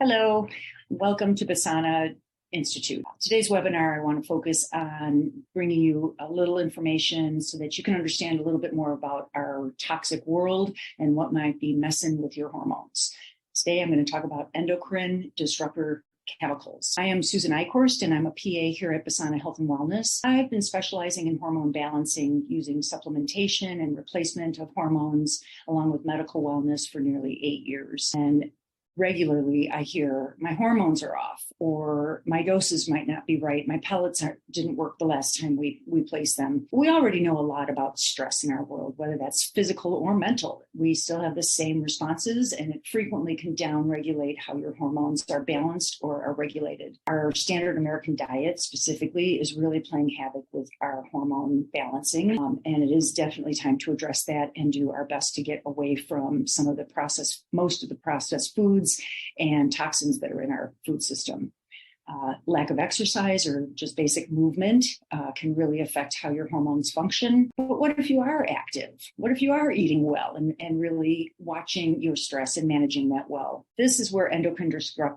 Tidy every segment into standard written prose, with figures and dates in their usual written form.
Hello, welcome to Basana Institute. Today's webinar, I want to focus on bringing you a little information so that you can understand a little bit more about our toxic world and what might be messing with your hormones. Today, I'm going to talk about endocrine disruptor chemicals. I am Susan Eichhorst, and I'm a PA here at Basana Health and Wellness. I've been specializing in hormone balancing using supplementation and replacement of hormones, along with medical wellness for nearly 8 years. And regularly I hear my hormones are off, or my doses might not be right. My pellets didn't work the last time we placed them. We already know a lot about stress in our world, whether that's physical or mental. We still have the same responses, and it frequently can downregulate how your hormones are balanced or are regulated. Our standard American diet specifically is really playing havoc with our hormone balancing, and it is definitely time to address that and do our best to get away from some of the most of the processed foods and toxins that are in our food system. Lack of exercise or just basic movement can really affect how your hormones function. But what if you are active? What if you are eating well and really watching your stress and managing that well? This is where endocrine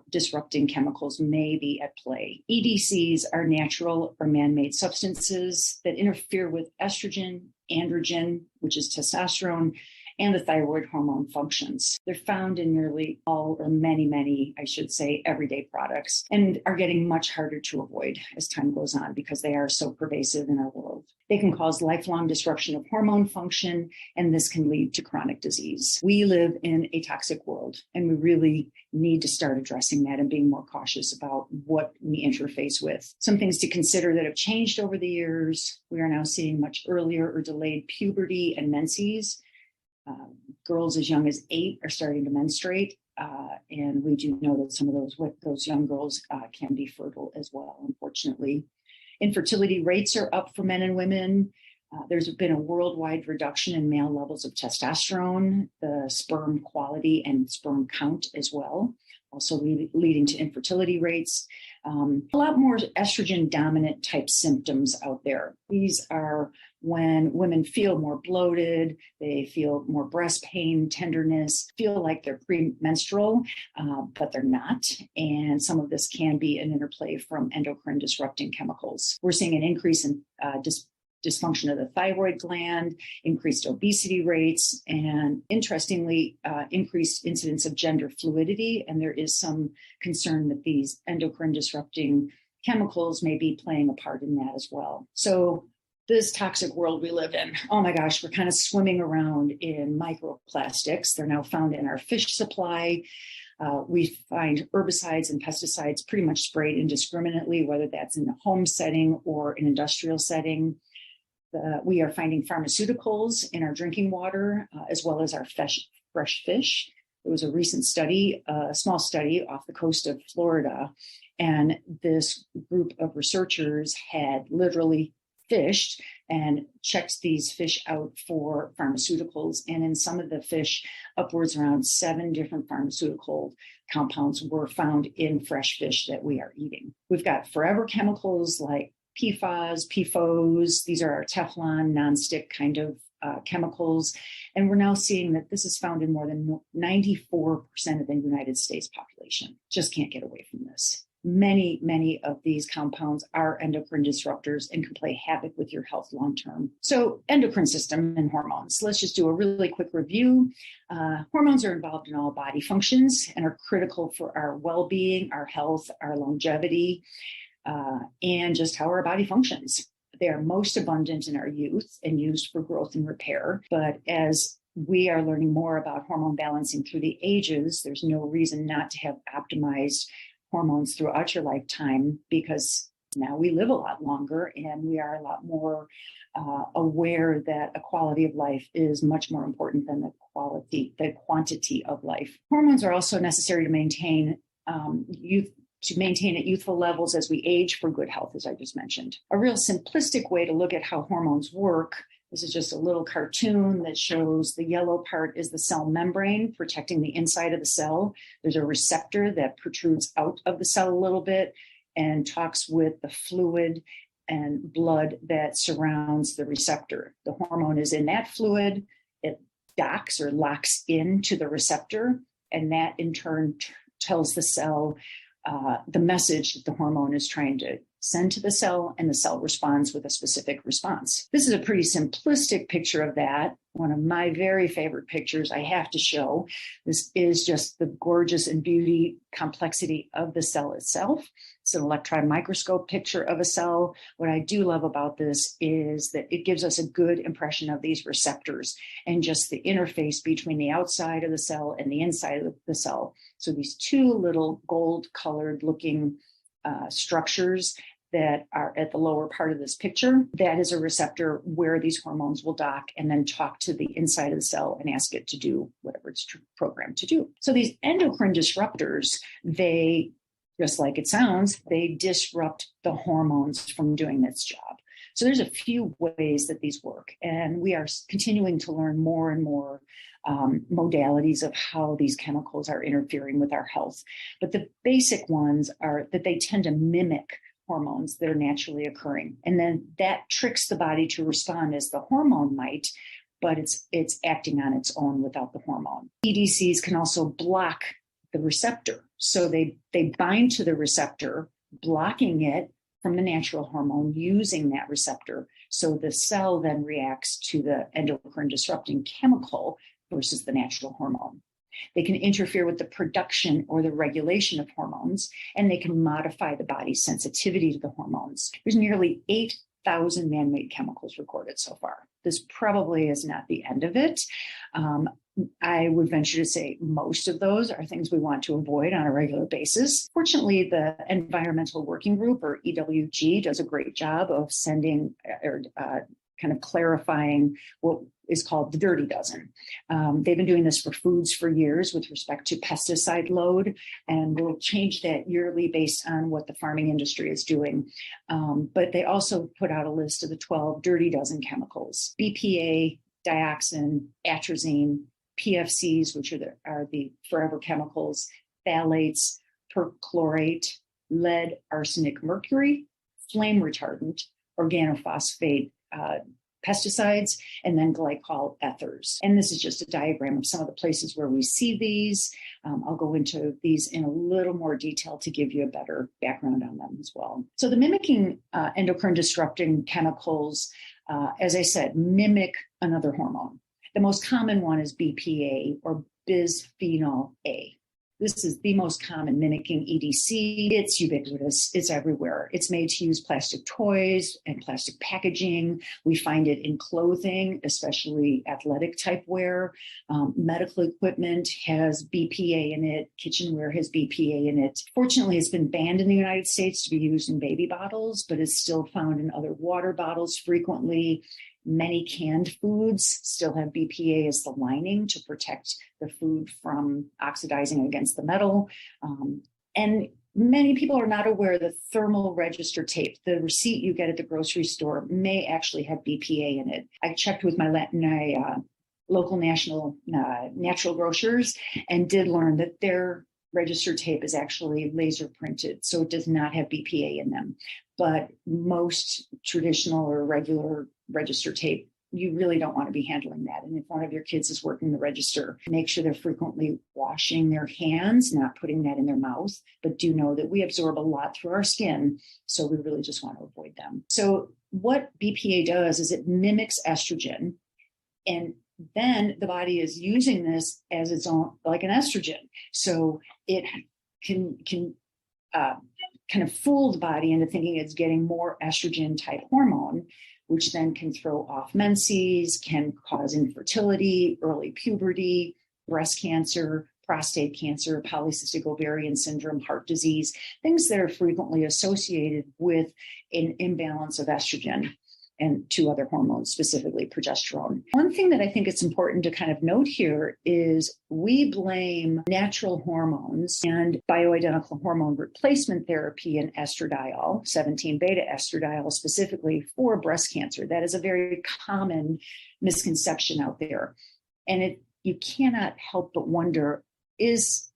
disrupting chemicals may be at play. EDCs are natural or man-made substances that interfere with estrogen, androgen, which is testosterone, and the thyroid hormone functions. They're found in nearly all, or many, I should say, everyday products, and are getting much harder to avoid as time goes on because they are so pervasive in our world. They can cause lifelong disruption of hormone function, and this can lead to chronic disease. We live in a toxic world, and we really need to start addressing that and being more cautious about what we interface with. Some things to consider that have changed over the years. We are now seeing much earlier or delayed puberty and menses. Girls as young as 8 are starting to menstruate, and we do know that some of those young girls can be fertile as well, unfortunately. Infertility rates are up for men and women. There's been a worldwide reduction in male levels of testosterone, the sperm quality and sperm count as well, also leading to infertility rates. A lot more estrogen dominant type symptoms out there. These are when women feel more bloated, they feel more breast pain, tenderness, feel like they're premenstrual, but they're not. And some of this can be an interplay from endocrine disrupting chemicals. We're seeing an increase in dysfunction of the thyroid gland, increased obesity rates, and interestingly, increased incidence of gender fluidity. And there is some concern that these endocrine disrupting chemicals may be playing a part in that as well. So this toxic world we live in, oh my gosh, we're kind of swimming around in microplastics. They're now found in our fish supply. We find herbicides and pesticides pretty much sprayed indiscriminately, whether that's in a home setting or an industrial setting. We are finding pharmaceuticals in our drinking water, as well as our fresh fish. There was a recent study, a small study off the coast of Florida, and this group of researchers had literally fished and checked these fish out for pharmaceuticals. And in some of the fish, upwards around 7 different pharmaceutical compounds were found in fresh fish that we are eating. We've got forever chemicals like PFAS, PFOs. These are our Teflon, nonstick kind of chemicals. And we're now seeing that this is found in more than 94% of the United States population. Just can't get away from this. Many of these compounds are endocrine disruptors and can play havoc with your health long-term. So endocrine system and hormones. Let's just do a really quick review. Hormones are involved in all body functions and are critical for our well-being, our health, our longevity, and just how our body functions. They are most abundant in our youth and used for growth and repair. But as we are learning more about hormone balancing through the ages, there's no reason not to have optimized hormones throughout your lifetime, because now we live a lot longer and we are a lot more aware that a quality of life is much more important than the quantity of life. Hormones are also necessary to maintain at youthful levels as we age for good health, as I just mentioned. A real simplistic way to look at how hormones work. This is just a little cartoon that shows the yellow part is the cell membrane protecting the inside of the cell. There's a receptor that protrudes out of the cell a little bit and talks with the fluid and blood that surrounds the receptor. The hormone is in that fluid. It docks or locks into the receptor, and that in turn tells the cell the message that the hormone is trying to send to the cell, and the cell responds with a specific response. This is a pretty simplistic picture of that. One of my very favorite pictures I have to show. This is just the gorgeous and beauty complexity of the cell itself. It's an electron microscope picture of a cell. What I do love about this is that it gives us a good impression of these receptors and just the interface between the outside of the cell and the inside of the cell. So these two little gold colored looking structures that are at the lower part of this picture, that is a receptor where these hormones will dock and then talk to the inside of the cell and ask it to do whatever it's programmed to do. So these endocrine disruptors, they, just like it sounds, they disrupt the hormones from doing its job. So there's a few ways that these work, and we are continuing to learn more and more modalities of how these chemicals are interfering with our health. But the basic ones are that they tend to mimic hormones that are naturally occurring. And then that tricks the body to respond as the hormone might, but it's acting on its own without the hormone. EDCs can also block the receptor. So they bind to the receptor, blocking it from the natural hormone, using that receptor. So the cell then reacts to the endocrine disrupting chemical versus the natural hormone. They can interfere with the production or the regulation of hormones, and they can modify the body's sensitivity to the hormones. There's nearly 8,000 man-made chemicals recorded so far. This probably is not the end of it. I would venture to say most of those are things we want to avoid on a regular basis. Fortunately, the Environmental Working Group, or EWG, does a great job of sending or kind of clarifying what is called the dirty dozen. They've been doing this for foods for years with respect to pesticide load, and will change that yearly based on what the farming industry is doing. But they also put out a list of the 12 dirty dozen chemicals: BPA, dioxin, atrazine, PFCs, which are the forever chemicals, phthalates, perchlorate, lead, arsenic, mercury, flame retardant, organophosphate, pesticides, and then glycol ethers. And this is just a diagram of some of the places where we see these. I'll go into these in a little more detail to give you a better background on them as well. So the mimicking endocrine disrupting chemicals, as I said, mimic another hormone. The most common one is BPA, or bisphenol A. This is the most common mimicking EDC. It's ubiquitous. It's everywhere. It's made to use plastic toys and plastic packaging. We find it in clothing, especially athletic type wear. Medical equipment has BPA in it. Kitchenware has BPA in it. Fortunately, it's been banned in the United States to be used in baby bottles, but it's still found in other water bottles frequently. Many canned foods still have BPA as the lining to protect the food from oxidizing against the metal. And many people are not aware that thermal register tape, the receipt you get at the grocery store, may actually have BPA in it. I checked with my local national natural grocers and did learn that their register tape is actually laser printed, so it does not have BPA in them. But most traditional or regular register tape, you really don't want to be handling that. And if one of your kids is working the register, make sure they're frequently washing their hands, not putting that in their mouth. But do know that we absorb a lot through our skin, so we really just want to avoid them. So what BPA does is it mimics estrogen, and then the body is using this as its own, like an estrogen. So it can kind of fool the body into thinking it's getting more estrogen type hormone, which then can throw off menses, can cause infertility, early puberty, breast cancer, prostate cancer, polycystic ovarian syndrome, heart disease, things that are frequently associated with an imbalance of estrogen and two other hormones, specifically progesterone. One thing that I think it's important to kind of note here is we blame natural hormones and bioidentical hormone replacement therapy and estradiol, 17-beta estradiol specifically, for breast cancer. That is a very common misconception out there. And you cannot help but wonder, is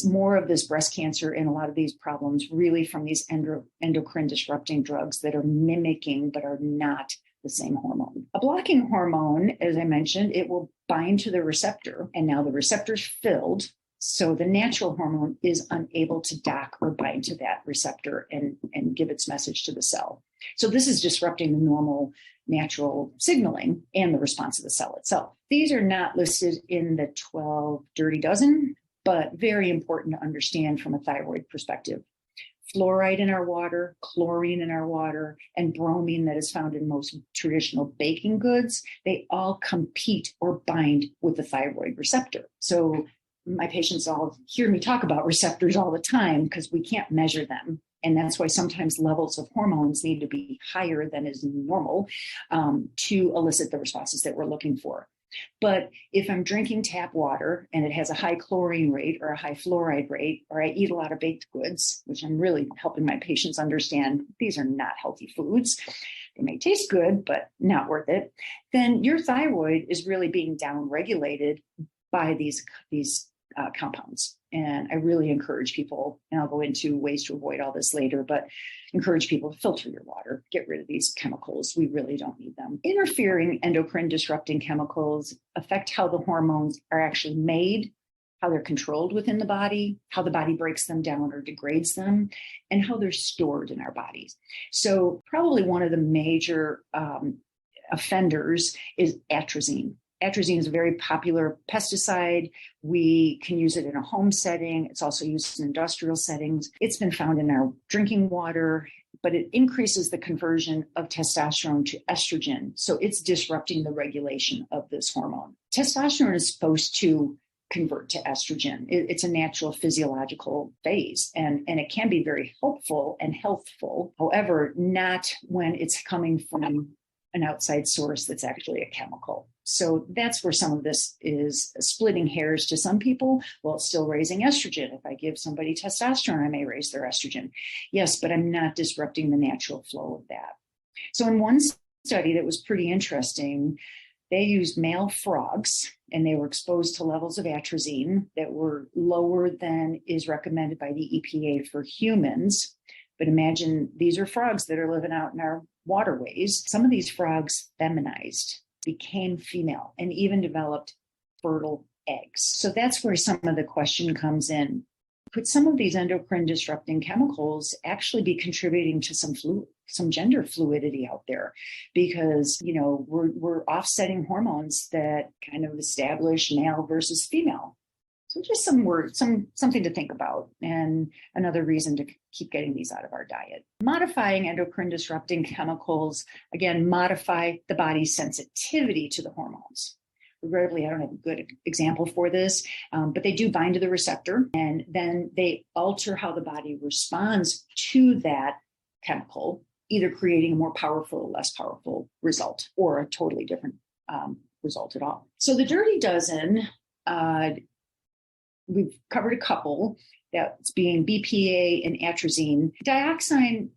more of this breast cancer and a lot of these problems really from these endocrine disrupting drugs that are mimicking but are not the same hormone? A blocking hormone, as I mentioned, it will bind to the receptor, and now the receptor's filled. So the natural hormone is unable to dock or bind to that receptor and give its message to the cell. So this is disrupting the normal natural signaling and the response of the cell itself. These are not listed in the 12 dirty dozen, but very important to understand from a thyroid perspective. Fluoride in our water, chlorine in our water, and bromine that is found in most traditional baking goods, they all compete or bind with the thyroid receptor. So my patients all hear me talk about receptors all the time because we can't measure them. And that's why sometimes levels of hormones need to be higher than is normal to elicit the responses that we're looking for. But if I'm drinking tap water and it has a high chlorine rate or a high fluoride rate, or I eat a lot of baked goods, which I'm really helping my patients understand these are not healthy foods, they may taste good, but not worth it, then your thyroid is really being downregulated by these compounds. And I really encourage people, and I'll go into ways to avoid all this later, but encourage people to filter your water, get rid of these chemicals. We really don't need them. Interfering endocrine disrupting chemicals affect how the hormones are actually made, how they're controlled within the body, how the body breaks them down or degrades them, and how they're stored in our bodies. So probably one of the major offenders is atrazine. Atrazine is a very popular pesticide. We can use it in a home setting. It's also used in industrial settings. It's been found in our drinking water, but it increases the conversion of testosterone to estrogen. So it's disrupting the regulation of this hormone. Testosterone is supposed to convert to estrogen. It's a natural physiological phase, and it can be very helpful and healthful. However, not when it's coming from an outside source that's actually a chemical. So that's where some of this is splitting hairs to some people. Well, it's still raising estrogen. If I give somebody testosterone, I may raise their estrogen. Yes, but I'm not disrupting the natural flow of that. So in one study that was pretty interesting, they used male frogs and they were exposed to levels of atrazine that were lower than is recommended by the EPA for humans. But imagine these are frogs that are living out in our waterways. Some of these frogs feminized, became female, and even developed fertile eggs. So that's where some of the question comes in. Could some of these endocrine disrupting chemicals actually be contributing to some gender fluidity out there? Because, we're offsetting hormones that kind of establish male versus female. So just something to think about, and another reason to keep getting these out of our diet. Modifying endocrine disrupting chemicals, again, modify the body's sensitivity to the hormones. Regrettably, I don't have a good example for this, but they do bind to the receptor, and then they alter how the body responds to that chemical, either creating a more powerful or less powerful result, or a totally different result at all. So the dirty dozen, we've covered a couple, that's being BPA and atrazine. Dioxin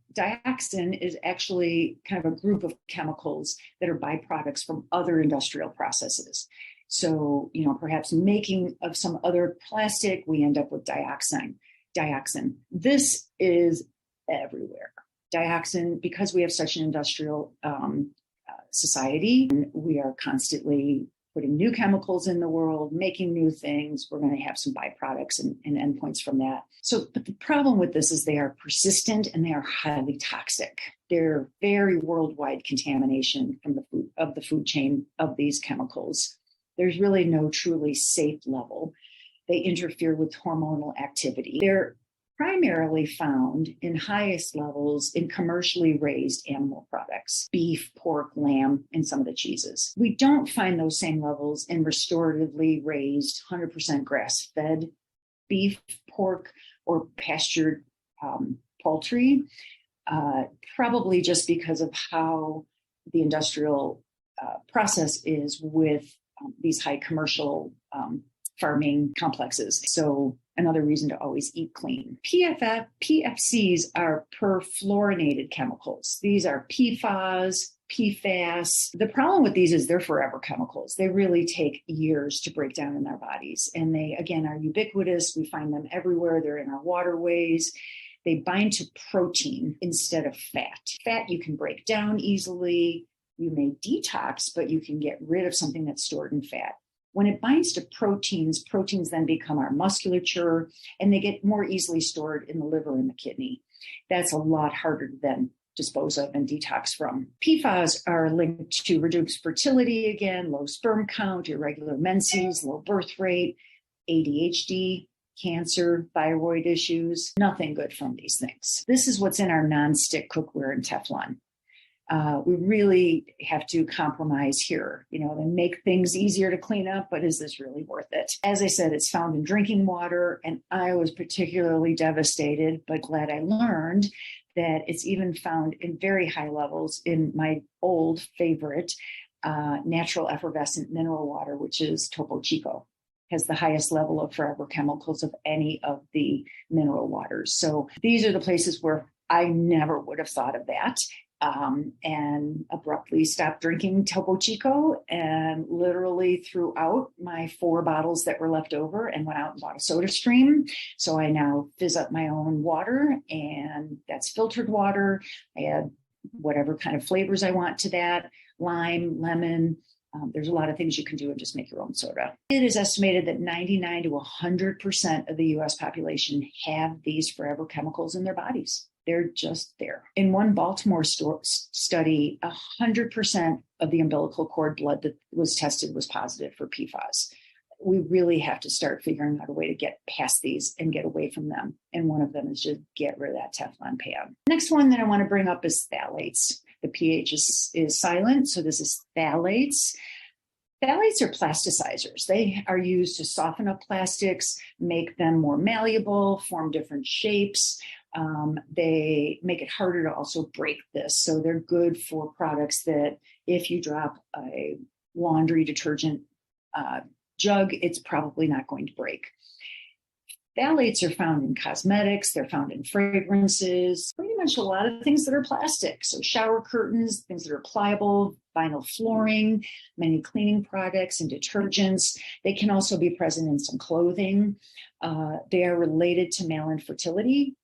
is actually kind of a group of chemicals that are byproducts from other industrial processes. So, perhaps making of some other plastic, we end up with dioxin. This is everywhere. Dioxin, because we have such an industrial society, we are constantly putting new chemicals in the world, making new things. We're going to have some byproducts and endpoints from that. So, but the problem with this is they are persistent and they are highly toxic. They're very worldwide contamination from the food chain of these chemicals. There's really no truly safe level. They interfere with hormonal activity. They're primarily found in highest levels in commercially raised animal products, beef, pork, lamb, and some of the cheeses. We don't find those same levels in restoratively raised 100% grass-fed beef, pork, or pastured poultry, probably just because of how the industrial process is with these high commercial farming complexes. So another reason to always eat clean. PFCs are perfluorinated chemicals. These are PFAS, PFAS. The problem with these is they're forever chemicals. They really take years to break down in our bodies. And they, again, are ubiquitous. We find them everywhere. They're in our waterways. They bind to protein instead of fat. Fat you can break down easily. You may detox, but you can get rid of something that's stored in fat. When it binds to proteins, proteins then become our musculature, and they get more easily stored in the liver and the kidney. That's a lot harder to then dispose of and detox from. PFAS are linked to reduced fertility again, low sperm count, irregular menses, low birth rate, ADHD, cancer, thyroid issues. Nothing good from these things. This is what's in our non-stick cookware and Teflon. We really have to compromise here, and make things easier to clean up, but is this really worth it? As I said, it's found in drinking water, and I was particularly devastated, but glad I learned that it's even found in very high levels in my old favorite natural effervescent mineral water, which is Topo Chico. Has the highest level of forever chemicals of any of the mineral waters. So these are the places where I never would have thought of that. And abruptly stopped drinking Topo Chico and literally threw out my 4 bottles that were left over and went out and bought a Soda Stream. So I now fizz up my own water, and that's filtered water. I add whatever kind of flavors I want to that, lime, lemon. There's a lot of things you can do and just make your own soda. It is estimated that 99 to 100% of the US population have these forever chemicals in their bodies. They're just there. In one Baltimore study, 100% of the umbilical cord blood that was tested was positive for PFAS. We really have to start figuring out a way to get past these and get away from them. And one of them is just get rid of that Teflon pan. Next one that I want to bring up is phthalates. The pH is silent, so this is phthalates. Phthalates are plasticizers. They are used to soften up plastics, make them more malleable, form different shapes. They make it harder to also break this. So they're good for products that if you drop a laundry detergent jug, it's probably not going to break. Phthalates are found in cosmetics, they're found in fragrances, pretty much a lot of things that are plastic. So shower curtains, things that are pliable, vinyl flooring, many cleaning products and detergents. They can also be present in some clothing. They are related to male infertility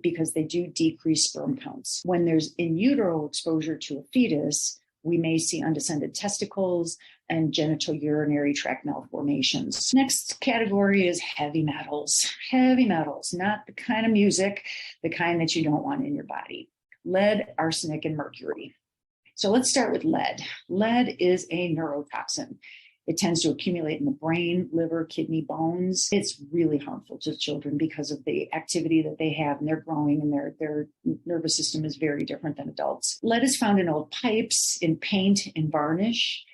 because they do decrease sperm counts. When there's in utero exposure to a fetus, we may see undescended testicles and genital urinary tract malformations. Next category is heavy metals. Heavy metals, not the kind of music, the kind that you don't want in your body. Lead, arsenic, and mercury. So let's start with lead. Lead is a neurotoxin. It tends to accumulate in the brain, liver, kidney, bones. It's really harmful to children because of the activity that they have, and they're growing, and their nervous system is very different than adults. Lead is found in old pipes, in paint, in varnish.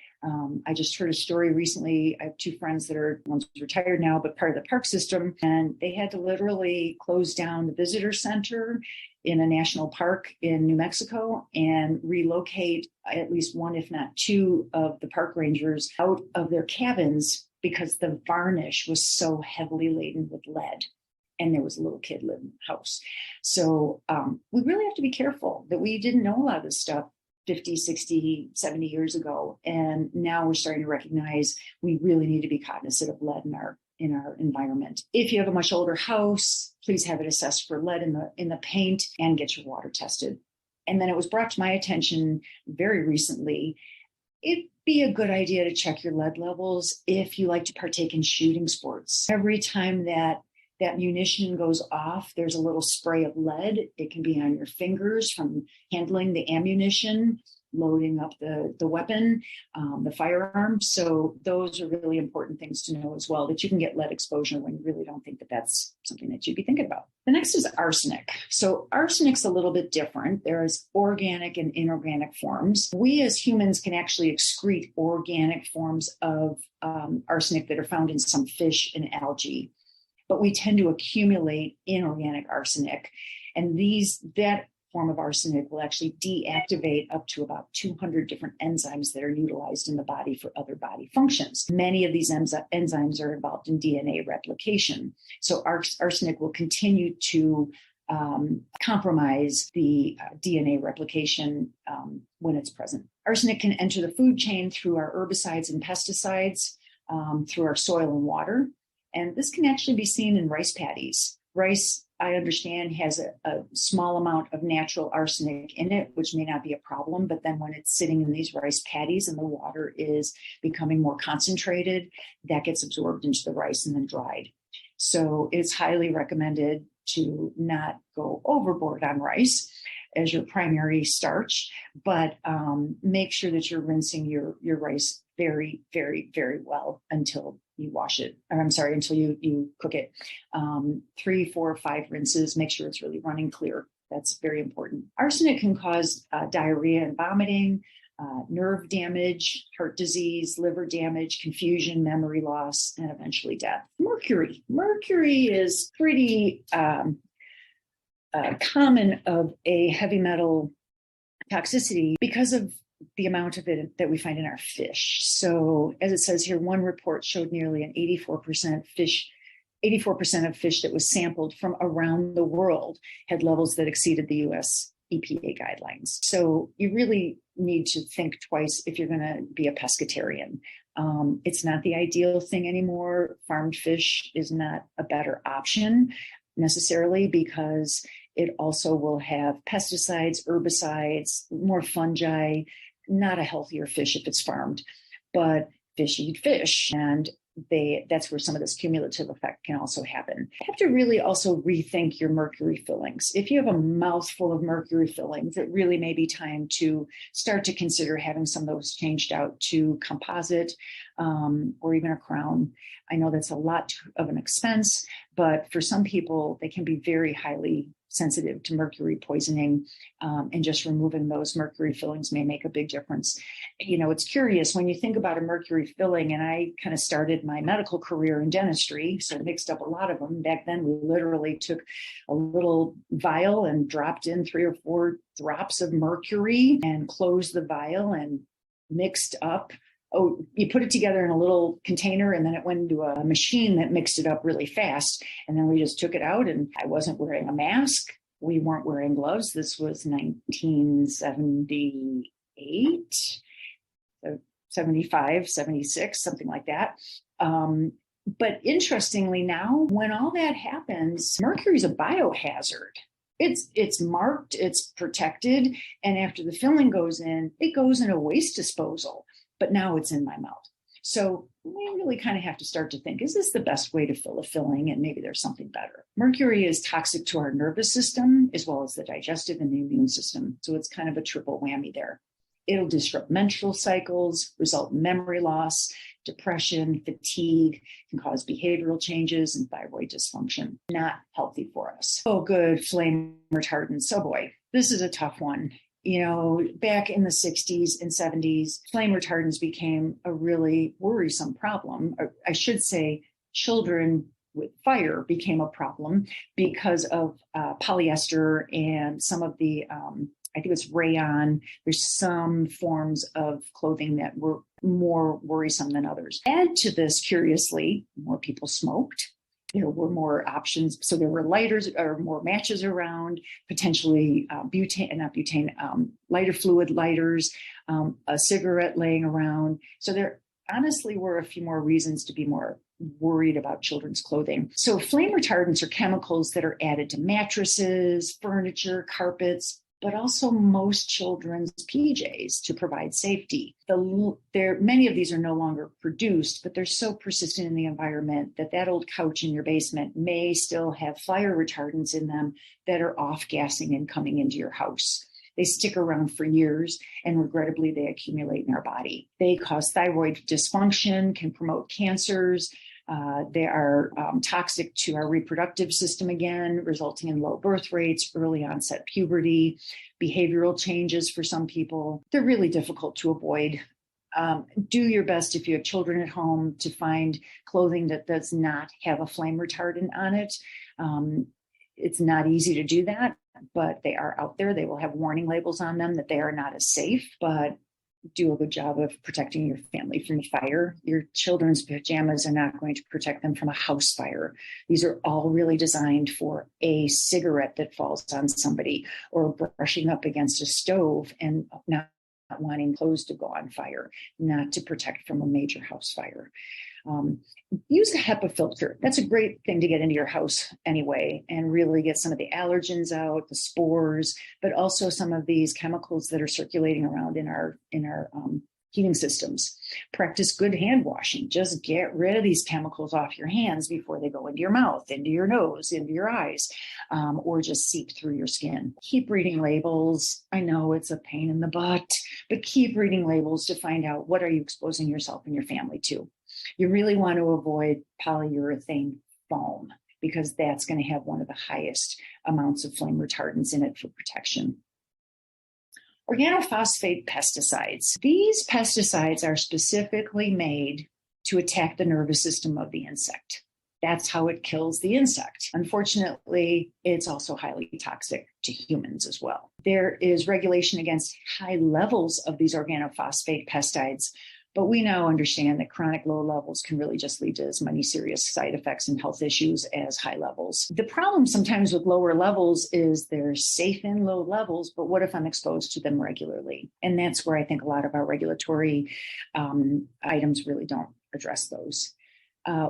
I just heard a story recently. I have 2 friends that are, one's retired now, but part of the park system, and they had to literally close down the visitor center in a national park in New Mexico and relocate at least 1, if not 2, of the park rangers out of their cabins because the varnish was so heavily laden with lead. And there was a little kid living in the house. So we really have to be careful that we didn't know a lot of this stuff 50, 60, 70 years ago. And now we're starting to recognize we really need to be cognizant of lead in our environment. If you have a much older house, please have it assessed for lead in the paint and get your water tested. And then it was brought to my attention very recently, it'd be a good idea to check your lead levels if you like to partake in shooting sports. Every time that munition goes off, there's a little spray of lead. It can be on your fingers from handling the ammunition, loading up the weapon, the firearm. So those are really important things to know as well, that you can get lead exposure when you really don't think that that's something that you'd be thinking about. The next is arsenic. So arsenic's a little bit different. There's organic and inorganic forms. We as humans can actually excrete organic forms of arsenic that are found in some fish and algae, but we tend to accumulate inorganic arsenic. And that form of arsenic will actually deactivate up to about 200 different enzymes that are utilized in the body for other body functions. Many of these enzymes are involved in DNA replication. So arsenic will continue to compromise the DNA replication when it's present. Arsenic can enter the food chain through our herbicides and pesticides, through our soil and water. And this can actually be seen in rice paddies. Rice I understand has a small amount of natural arsenic in it, which may not be a problem. But then when it's sitting in these rice paddies and the water is becoming more concentrated, that gets absorbed into the rice and then dried. So it's highly recommended to not go overboard on rice as your primary starch, but make sure that you're rinsing your rice very, very, very well until you wash it, or I'm sorry, until you cook it. 3, 4, 5 rinses, make sure it's really running clear. That's very important. Arsenic can cause diarrhea and vomiting, nerve damage, heart disease, liver damage, confusion, memory loss, and eventually death. Mercury. Mercury is pretty common of a heavy metal toxicity because of the amount of it that we find in our fish. So as it says here, one report showed nearly an 84% of fish that was sampled from around the world had levels that exceeded the US EPA guidelines. So you really need to think twice if you're going to be a pescatarian. It's not the ideal thing anymore. Farmed fish is not a better option necessarily because it also will have pesticides, herbicides, more fungi, not a healthier fish if it's farmed, but fish eat fish. And that's where some of this cumulative effect can also happen. You have to really also rethink your mercury fillings. If you have a mouthful of mercury fillings, it really may be time to start to consider having some of those changed out to composite or even a crown. I know that's a lot of an expense, but for some people, they can be very highly sensitive to mercury poisoning, and just removing those mercury fillings may make a big difference. You know, it's curious when you think about a mercury filling, and I kind of started my medical career in dentistry, so I mixed up a lot of them. Back then, we literally took a little vial and dropped in 3 or 4 drops of mercury and closed the vial and mixed up. Oh, you put it together in a little container and then it went into a machine that mixed it up really fast. And then we just took it out, and I wasn't wearing a mask. We weren't wearing gloves. This was 1978, so 75, 76, something like that. But interestingly now, when all that happens, mercury is a biohazard. It's marked, it's protected. And after the filling goes in, it goes in a waste disposal. But now it's in my mouth. So we really kind of have to start to think, is this the best way to fill a filling? And maybe there's something better. Mercury is toxic to our nervous system, as well as the digestive and the immune system. So it's kind of a triple whammy there. It'll disrupt menstrual cycles, result in memory loss, depression, fatigue, can cause behavioral changes and thyroid dysfunction. Not healthy for us. Oh, good, flame retardants. Oh boy, this is a tough one. You know, back in the 60s and 70s, flame retardants became a really worrisome problem. I should say children with fire became a problem because of polyester and some of the, I think it's rayon. There's some forms of clothing that were more worrisome than others. Add to this, curiously, more people smoked. There were more options. So there were lighters or more matches around, potentially lighter fluid lighters, a cigarette laying around. So there honestly were a few more reasons to be more worried about children's clothing. So flame retardants are chemicals that are added to mattresses, furniture, carpets, but also most children's PJs to provide safety. Many of these are no longer produced, but they're so persistent in the environment that old couch in your basement may still have fire retardants in them that are off-gassing and coming into your house. They stick around for years, and regrettably, they accumulate in our body. They cause thyroid dysfunction, can promote cancers. They are toxic to our reproductive system again, resulting in low birth rates, early onset puberty, behavioral changes for some people. They're really difficult to avoid. Do your best if you have children at home to find clothing that does not have a flame retardant on it. It's not easy to do that, but they are out there. They will have warning labels on them that they are not as safe, but do a good job of protecting your family from fire. Your children's pajamas are not going to protect them from a house fire. These are all really designed for a cigarette that falls on somebody or brushing up against a stove and not wanting clothes to go on fire, not to protect from a major house fire. Use a HEPA filter. That's a great thing to get into your house anyway, and really get some of the allergens out, the spores, but also some of these chemicals that are circulating around in our heating systems. Practice good hand washing. Just get rid of these chemicals off your hands before they go into your mouth, into your nose, into your eyes, or just seep through your skin. Keep reading labels. I know it's a pain in the butt, but keep reading labels to find out what are you exposing yourself and your family to. You really want to avoid polyurethane foam because that's going to have one of the highest amounts of flame retardants in it for protection. Organophosphate pesticides. These pesticides are specifically made to attack the nervous system of the insect. That's how it kills the insect. Unfortunately, it's also highly toxic to humans as well. There is regulation against high levels of these organophosphate pesticides, but we now understand that chronic low levels can really just lead to as many serious side effects and health issues as high levels. The problem sometimes with lower levels is they're safe in low levels, but what if I'm exposed to them regularly? And that's where I think a lot of our regulatory items really don't address those.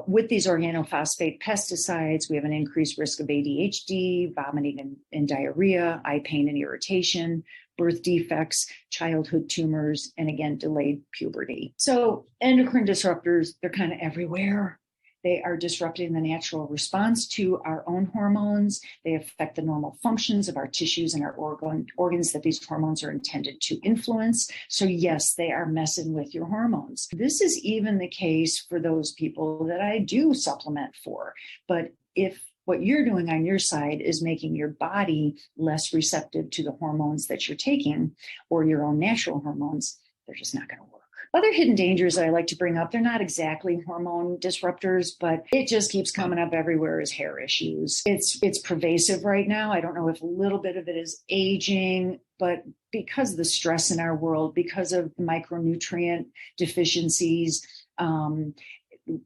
With these organophosphate pesticides, we have an increased risk of ADHD, vomiting and diarrhea, eye pain and irritation, birth defects, childhood tumors, and again, delayed puberty. So endocrine disruptors, they're kind of everywhere. They are disrupting the natural response to our own hormones. They affect the normal functions of our tissues and our organs that these hormones are intended to influence. So yes, they are messing with your hormones. This is even the case for those people that I do supplement for. But if what you're doing on your side is making your body less receptive to the hormones that you're taking or your own natural hormones, they're just not going to work. Other hidden dangers that I like to bring up, they're not exactly hormone disruptors, but it just keeps coming up everywhere is hair issues. It's pervasive right now. I don't know if a little bit of it is aging, but because of the stress in our world, because of micronutrient deficiencies,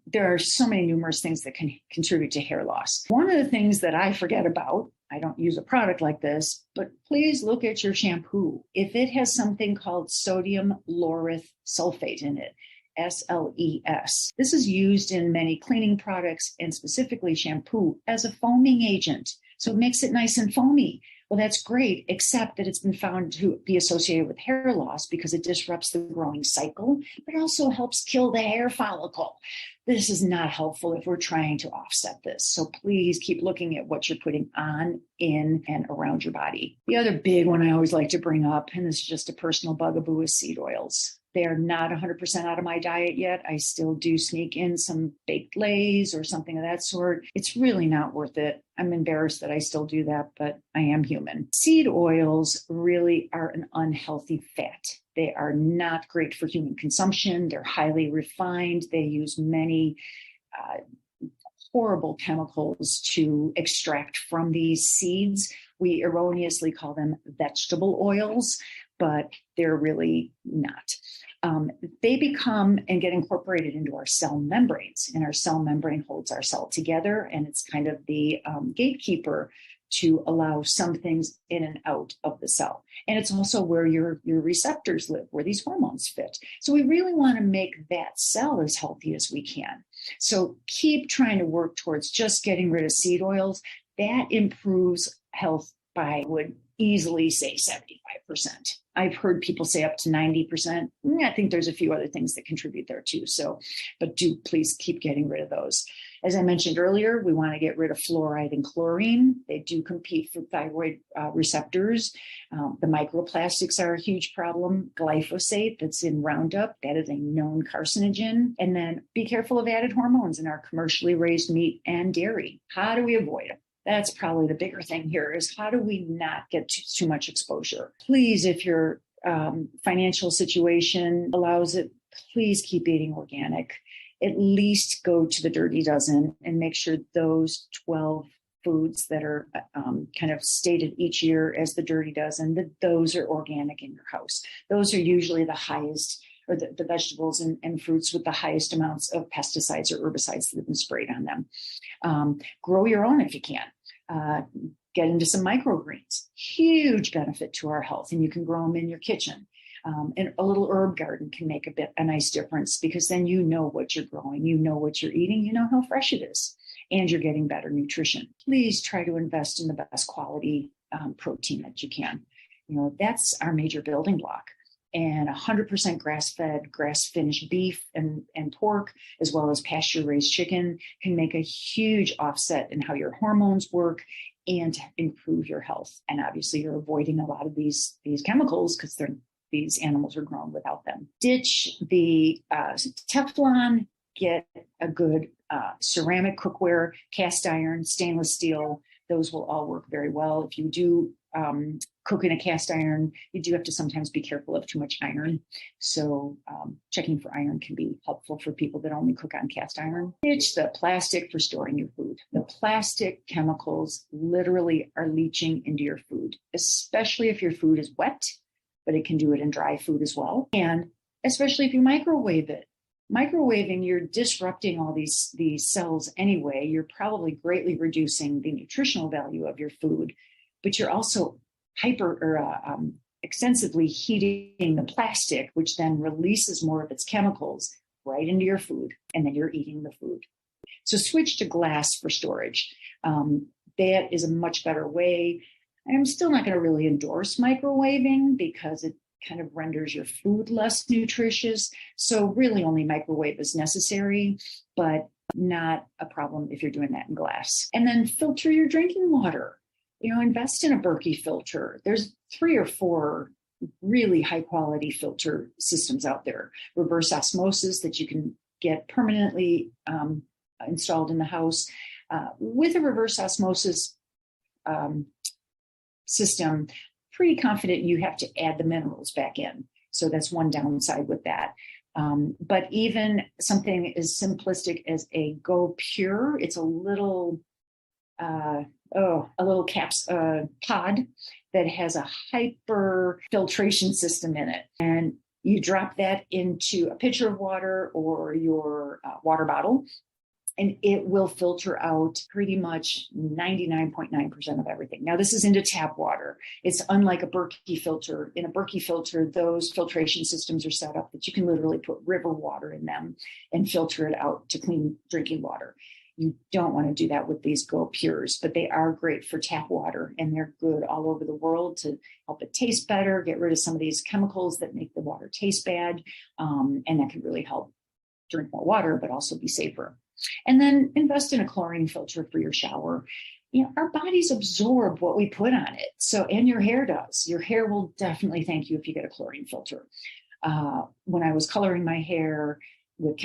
there are so many numerous things that can contribute to hair loss. One of the things that I forget about, I don't use a product like this, but please look at your shampoo. If it has something called sodium lauryl sulfate in it, SLES, this is used in many cleaning products and specifically shampoo as a foaming agent. So it makes it nice and foamy. Well, that's great, except that it's been found to be associated with hair loss because it disrupts the growing cycle, but it also helps kill the hair follicle. This is not helpful if we're trying to offset this. So please keep looking at what you're putting on, in, and around your body. The other big one I always like to bring up, and this is just a personal bugaboo, is seed oils. They are not 100% out of my diet yet. I still do sneak in some baked lays or something of that sort. It's really not worth it. I'm embarrassed that I still do that, but I am human. Seed oils really are an unhealthy fat. They are not great for human consumption. They're highly refined. They use many horrible chemicals to extract from these seeds. We erroneously call them vegetable oils, but they're really not. They become and get incorporated into our cell membranes, and our cell membrane holds our cell together, and it's kind of the gatekeeper to allow some things in and out of the cell. And it's also where your receptors live, where these hormones fit. So we really want to make that cell as healthy as we can. So keep trying to work towards just getting rid of seed oils. That improves health by, I would easily say, 75%. I've heard people say up to 90%. I think there's a few other things that contribute there too. So, but do please keep getting rid of those. As I mentioned earlier, we want to get rid of fluoride and chlorine. They do compete for thyroid receptors. The microplastics are a huge problem. Glyphosate that's in Roundup, that is a known carcinogen. And then be careful of added hormones in our commercially raised meat and dairy. How do we avoid them? That's probably the bigger thing here is how do we not get too much exposure? Please, if your financial situation allows it, please keep eating organic. At least go to the Dirty Dozen and make sure those 12 foods that are kind of stated each year as the Dirty Dozen, that those are organic in your house. Those are usually the highest, or the vegetables and fruits with the highest amounts of pesticides or herbicides that have been sprayed on them. Grow your own if you can. Get into some microgreens. Huge benefit to our health, and you can grow them in your kitchen. And a little herb garden can make a nice difference, because then you know what you're growing, you know what you're eating, you know how fresh it is, and you're getting better nutrition. Please try to invest in the best quality protein that you can. That's our major building block. And 100% grass-fed, grass-finished beef and pork, as well as pasture-raised chicken, can make a huge offset in how your hormones work and improve your health. And obviously, you're avoiding a lot of these chemicals because these animals are grown without them. Ditch the Teflon. Get a good ceramic cookware, cast iron, stainless steel. Those will all work very well. If you do cook in a cast iron, you do have to sometimes be careful of too much iron. So checking for iron can be helpful for people that only cook on cast iron. Ditch the plastic for storing your food. The plastic chemicals literally are leaching into your food, especially if your food is wet, but it can do it in dry food as well. And especially if you microwave it. Microwaving, you're disrupting all these cells anyway. You're probably greatly reducing the nutritional value of your food, but you're also extensively heating the plastic, which then releases more of its chemicals right into your food, and then you're eating the food. So switch to glass for storage. That is a much better way. I'm still not going to really endorse microwaving because it kind of renders your food less nutritious. So really only microwave is necessary, but not a problem if you're doing that in glass. And then filter your drinking water. Invest in a Berkey filter. There's 3 or 4 really high quality filter systems out there. Reverse osmosis that you can get permanently installed in the house. With a reverse osmosis system, pretty confident you have to add the minerals back in. So that's one downside with that. But even something as simplistic as a Go Pure, it's a little pod that has a hyper filtration system in it. And you drop that into a pitcher of water or your water bottle, and it will filter out pretty much 99.9% of everything. Now, this is into tap water. It's unlike a Berkey filter. In a Berkey filter, those filtration systems are set up that you can literally put river water in them and filter it out to clean drinking water. You don't want to do that with these Go Pures, but they are great for tap water, and they're good all over the world to help it taste better, get rid of some of these chemicals that make the water taste bad, and that can really help drink more water, but also be safer. And then invest in a chlorine filter for your shower. Our bodies absorb what we put on it. And your hair does. Your hair will definitely thank you if you get a chlorine filter. When I was coloring my hair with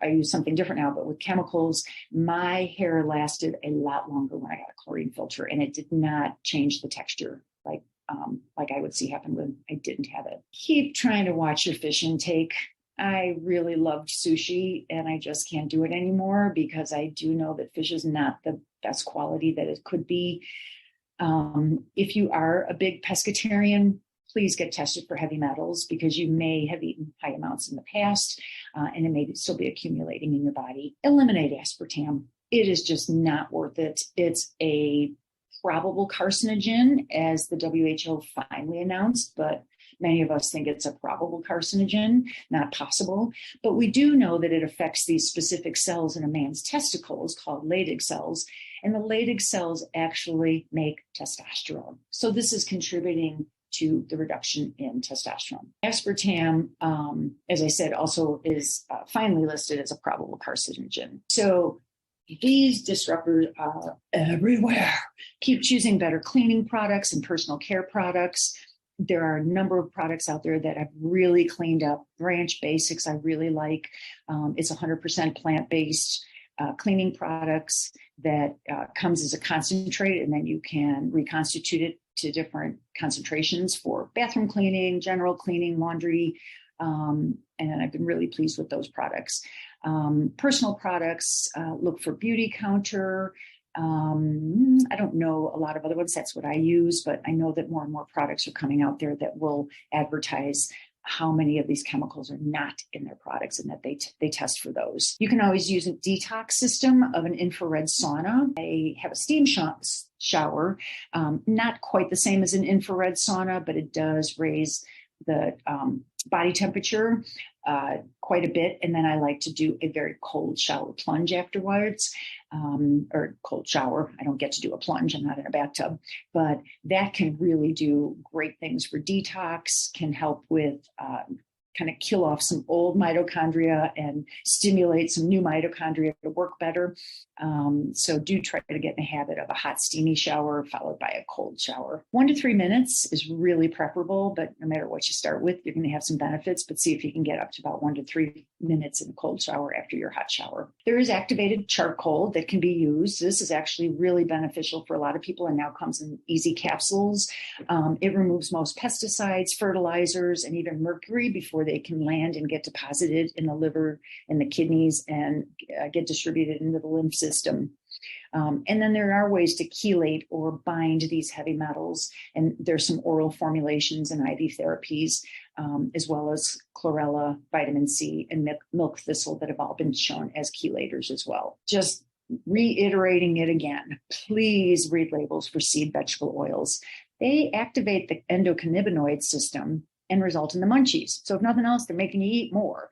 I use something different now, but with chemicals, my hair lasted a lot longer when I got a chlorine filter, and it did not change the texture like I would see happen when I didn't have it. Keep trying to watch your fish intake. I really loved sushi, and I just can't do it anymore because I do know that fish is not the best quality that it could be. If you are a big pescatarian, please get tested for heavy metals because you may have eaten high amounts in the past, and it may still be accumulating in your body. Eliminate aspartame. It is just not worth it. It's a probable carcinogen, as the WHO finally announced, but many of us think it's a probable carcinogen, not possible. But we do know that it affects these specific cells in a man's testicles called Leydig cells. And the Leydig cells actually make testosterone. So this is contributing to the reduction in testosterone. Aspartame, as I said, also is finally listed as a probable carcinogen. So these disruptors are everywhere. Keep choosing better cleaning products and personal care products. There are a number of products out there that have really cleaned up. Branch Basics, I really like. It's 100% plant-based cleaning products that comes as a concentrate, and then you can reconstitute it to different concentrations for bathroom cleaning, general cleaning, laundry. And I've been really pleased with those products. Personal products, look for Beauty Counter. I don't know a lot of other ones. That's what I use, but I know that more and more products are coming out there that will advertise how many of these chemicals are not in their products and that they test for those. You can always use a detox system of an infrared sauna. I have a steam shower, not quite the same as an infrared sauna, but it does raise the body temperature quite a bit. And then I like to do a very cold shower plunge afterwards, or cold shower. I don't get to do a plunge. I'm not in a bathtub, but that can really do great things for detox, can help with kind of kill off some old mitochondria and stimulate some new mitochondria to work better. So do try to get in the habit of a hot, steamy shower followed by a cold shower. 1 to 3 minutes is really preferable, but no matter what you start with, you're going to have some benefits, but see if you can get up to about 1 to 3 minutes in a cold shower after your hot shower. There is activated charcoal that can be used. This is actually really beneficial for a lot of people and now comes in easy capsules. It removes most pesticides, fertilizers, and even mercury before they can land and get deposited in the liver and the kidneys and get distributed into the lymph system. And then there are ways to chelate or bind these heavy metals. And there's some oral formulations and IV therapies, as well as chlorella, vitamin C, and milk thistle that have all been shown as chelators as well. Just reiterating it again, please read labels for seed vegetable oils. They activate the endocannabinoid system and result in the munchies. So if nothing else, they're making you eat more.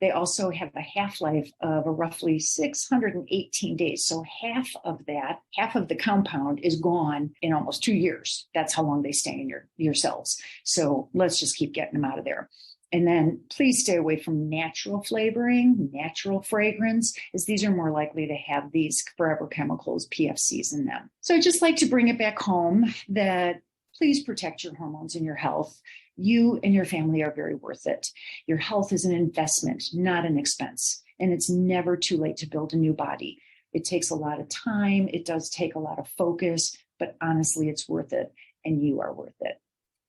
They also have a half-life of a roughly 618 days. So half of the compound is gone in almost 2 years. That's how long they stay in your cells. So let's just keep getting them out of there. And then please stay away from natural flavoring, natural fragrance, as these are more likely to have these forever chemicals, PFCs, in them. So I'd just like to bring it back home that please protect your hormones and your health. You and your family are very worth it. Your health is an investment, not an expense. And it's never too late to build a new body. It takes a lot of time. It does take a lot of focus, but honestly, it's worth it. And you are worth it.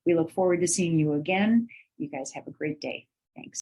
We look forward to seeing you again. You guys have a great day. Thanks.